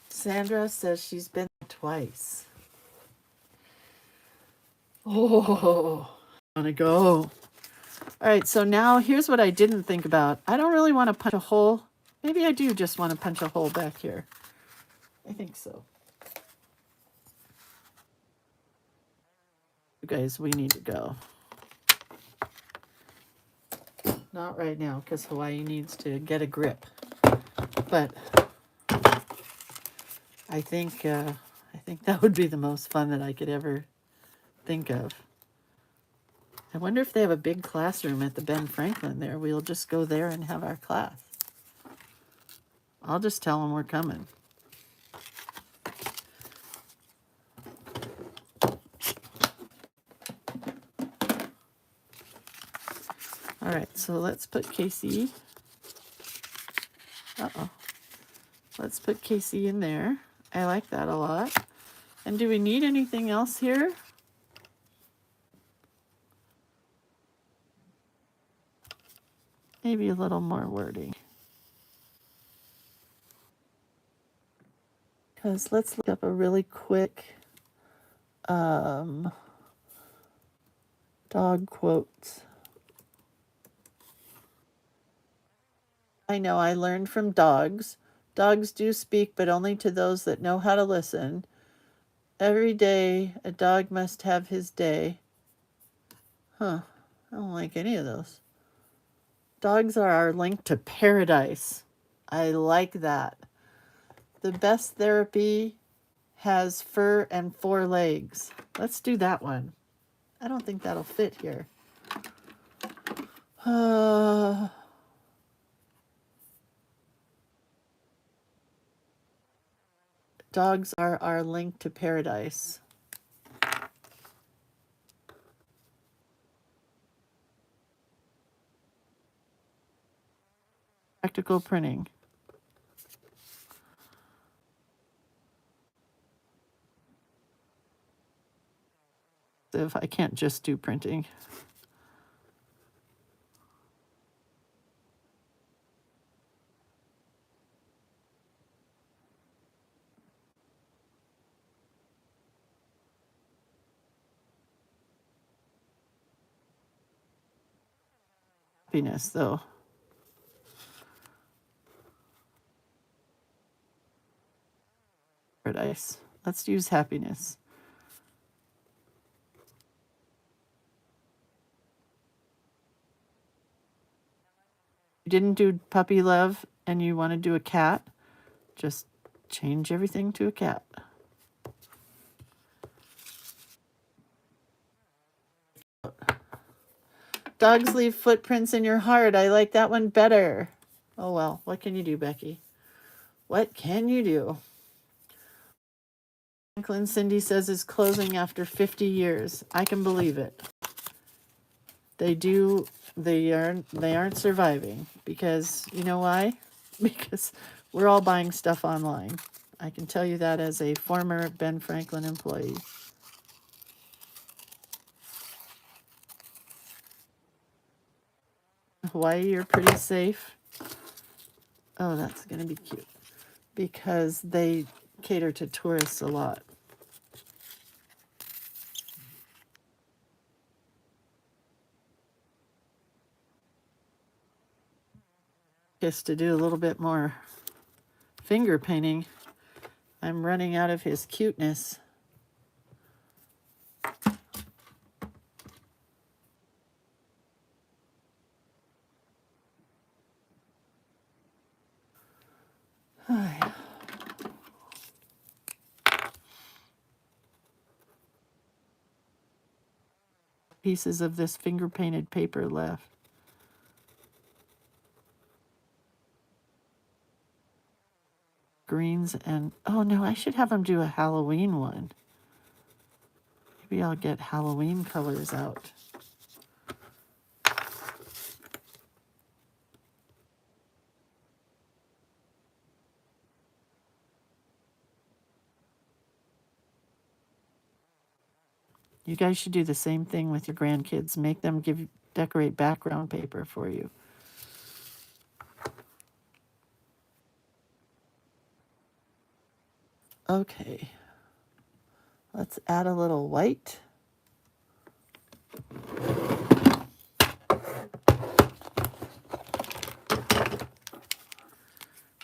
Sandra says she's been twice. Oh, I want to go. All right, so now here's what I didn't think about. I don't really want to punch a hole. Maybe I do just want to punch a hole back here. I think so. You guys, we need to go. Not right now, because Hawaii needs to get a grip. But I think that would be the most fun that I could ever think of. I wonder if they have a big classroom at the Ben Franklin there. We'll just go there and have our class. I'll just tell them we're coming. All right, so let's put Casey. Let's put Casey in there. I like that a lot. And do we need anything else here? Maybe a little more wording. Because let's look up a really quick dog quotes. I know I learned from dogs. Dogs do speak, but only to those that know how to listen. Every day, a dog must have his day. Huh. I don't like any of those. Dogs are our link to paradise. I like that. The best therapy has fur and 4 legs. Let's do that one. I don't think that'll fit here. Dogs are our link to paradise. Practical printing. If I can't just do printing. Happiness, though. Paradise. Let's use happiness. You didn't do puppy love and you want to do a cat, just change everything to a cat. Dogs leave footprints in your heart. I like that one better. Oh well, what can you do, Becky? What can you do? Franklin, Cindy says, is closing after 50 years. I can believe it. They aren't surviving because you know why? Because we're all buying stuff online. I can tell you that as a former Ben Franklin employee. Hawaii, you're pretty safe. Oh, that's going to be cute because they cater to tourists a lot. Just to do a little bit more finger painting. I'm running out of his cuteness. Pieces of this finger painted paper left. Greens and, oh no, I should have them do a Halloween one. Maybe I'll get Halloween colors out. You guys should do the same thing with your grandkids. Make them decorate background paper for you. Okay. Let's add a little white.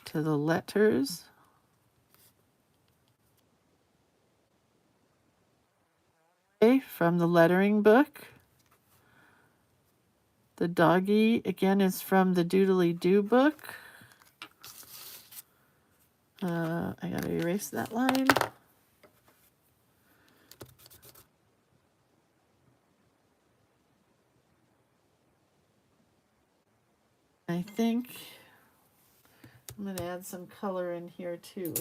To the letters. Okay, from the lettering book. The doggy, again, is from the Doodly Doo book. I gotta erase that line. I think I'm gonna add some color in here too.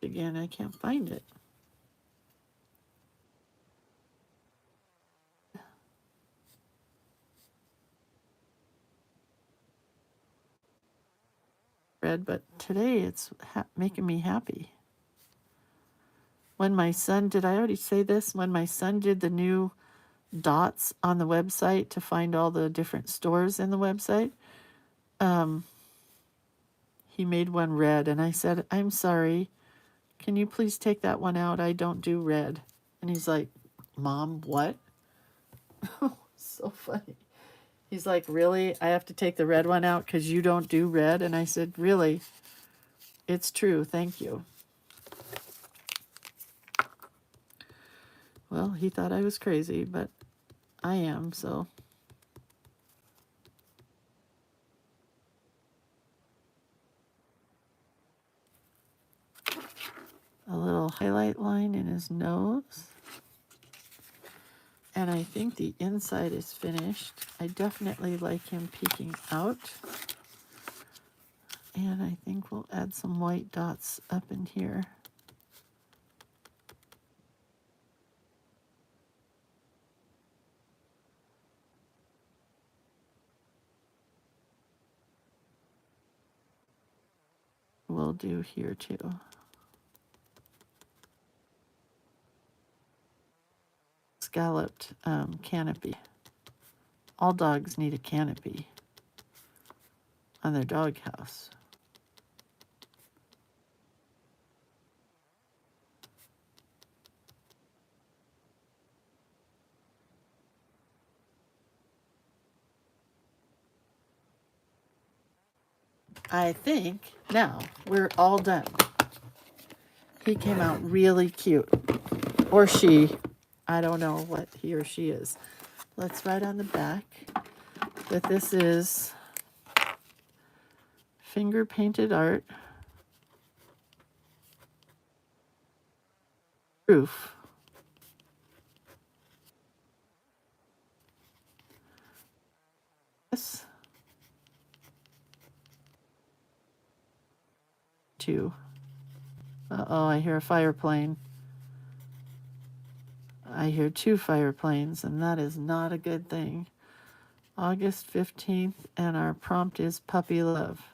Again, I can't find it. Red, but today it's making me happy. When my son, did I already say this? When my son did the new dots on the website to find all the different stores in the website. He made one red, and I said, I'm sorry, can you please take that one out? I don't do red. And he's like, Mom, what? So funny. He's like, really? I have to take the red one out because you don't do red? And I said, really? It's true. Thank you. Well, he thought I was crazy, but I am, so. A little highlight line in his nose. And I think the inside is finished. I definitely like him peeking out. And I think we'll add some white dots up in here. We'll do here too. Scalloped canopy. All dogs need a canopy on their doghouse. I think now we're all done. He came out really cute. Or she. I don't know what he or she is. Let's write on the back that this is finger painted art. Proof. Yes. 2. Uh-oh, I hear a fire plane. I hear 2 fire planes, and that is not a good thing. August 15th, and our prompt is Puppy Love.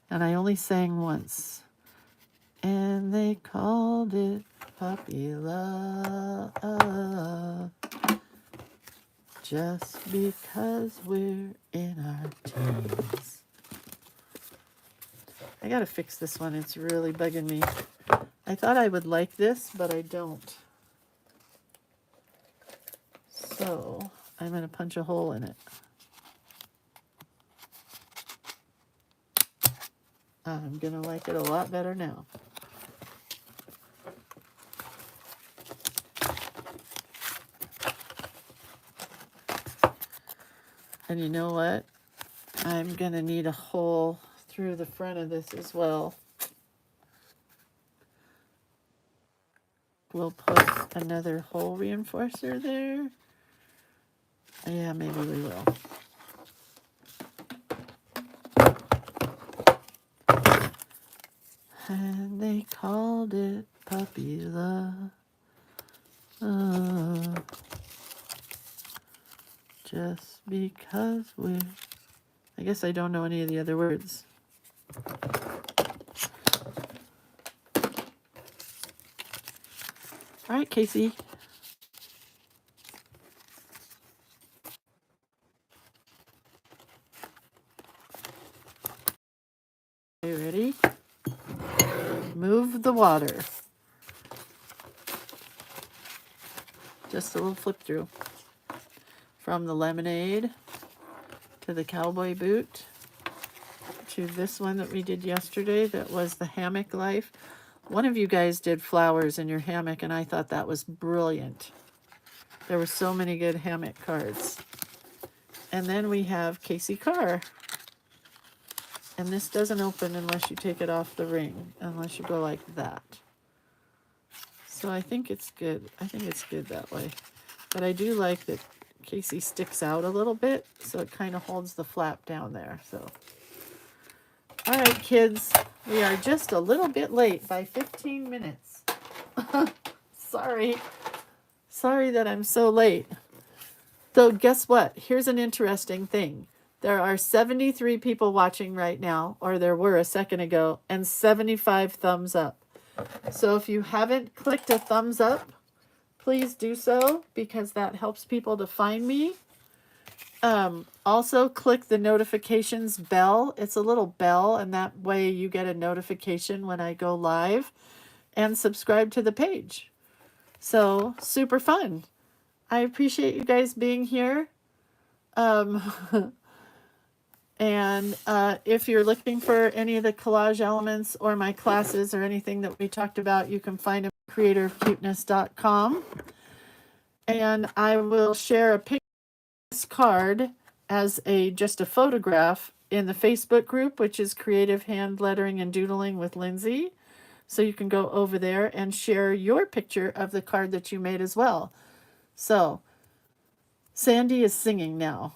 And I only sang once. And they called it Puppy Love. Just because we're in our teens. I gotta fix this one. It's really bugging me. I thought I would like this, but I don't. So I'm gonna punch a hole in it. I'm gonna like it a lot better now. And you know what? I'm gonna need a hole through the front of this as well. We'll put another hole reinforcer there. Yeah, maybe we will. And they called it Puppy Love. Just because we're... I guess I don't know any of the other words. All right, Casey. Are you ready? Move the water. Just a little flip through. From the lemonade to the cowboy boot to this one that we did yesterday that was the hammock life. One of you guys did flowers in your hammock, and I thought that was brilliant. There were so many good hammock cards. And then we have Casey Carr. And this doesn't open unless you take it off the ring, unless you go like that. So I think it's good. I think it's good that way. But I do like that Casey sticks out a little bit, so it kind of holds the flap down there. So, all right, kids, we are just a little bit late by 15 minutes. Sorry that I'm so late. So guess what? Here's an interesting thing. There are 73 people watching right now, or there were a second ago, and 75 thumbs up. So if you haven't clicked a thumbs up, please do so, because that helps people to find me. Also click the notifications bell. It's a little bell, and that way you get a notification when I go live, and subscribe to the page. So super fun. I appreciate you guys being here. And if you're looking for any of the collage elements or my classes or anything that we talked about, you can find them at creatorofcuteness.com. And I will share a picture of this card as just a photograph in the Facebook group, which is Creative Hand Lettering and Doodling with Lindsay. So you can go over there and share your picture of the card that you made as well. So Sandy is singing now.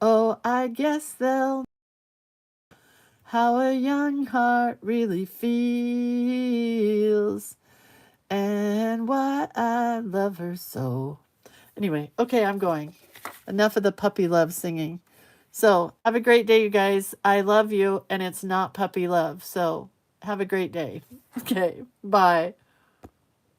Oh, I guess they'll know how a young heart really feels, and why I love her so. Anyway, okay, I'm going. Enough of the puppy love singing. So have a great day, you guys. I love you, and it's not puppy love. So have a great day. Okay, bye.